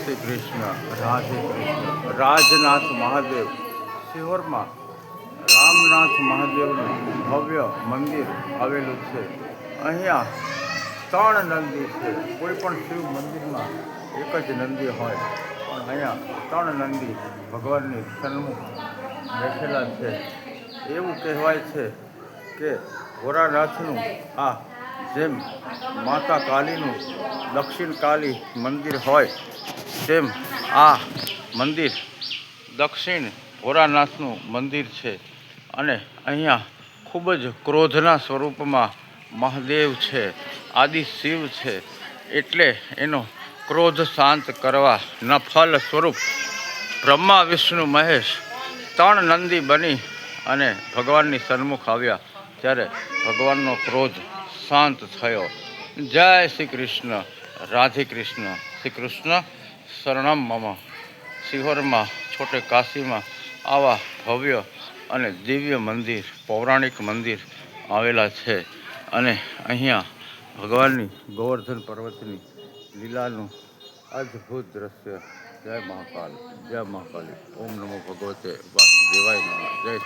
શ્રી કૃષ્ણ. રાધે કૃષ્ણ. રાજનાથ મહાદેવ શિહોરમાં રામનાથ મહાદેવનું ભવ્ય મંદિર આવેલું છે. અહીંયા 3 નંદી છે. કોઈ પણ શિવ મંદિરમાં એક જ નંદી હોય, પણ અહીંયા 3 નંદી ભગવાનની સન્મુખ બેઠેલા છે. એવું કહેવાય છે કે ભોળાનાથનું આ જેમ માતા કાલીનું દક્ષિણ કાલી મંદિર હોય, તેમ આ મંદિર દક્ષિણ ભોળાનાથનું મંદિર છે. અને અહીંયા ખૂબ જ ક્રોધના સ્વરૂપમાં મહાદેવ છે, આદિ શિવ છે. એટલે એનો ક્રોધ શાંત કરવાના ફલ સ્વરૂપ બ્રહ્મા વિષ્ણુ મહેશ 3 નંદી બની અને ભગવાનની સન્મુખ આવ્યા, ત્યારે ભગવાનનો ક્રોધ શાંત થયો. જય શ્રી કૃષ્ણ. રાધે કૃષ્ણ. શ્રી કૃષ્ણ શરણમ મમ. શિહોરમાં છોટે કાશીમાં આવા ભવ્ય અને દિવ્ય મંદિર, પૌરાણિક મંદિર આવેલા છે. અને અહીંયા ભગવાનની ગોવર્ધન પર્વતની લીલાનું અદ્ભુત દ્રશ્ય. જય મહાકાલ, જય મહાકાલી. ઓમ નમો ભગવતે વાસુદેવાય નમઃ. જય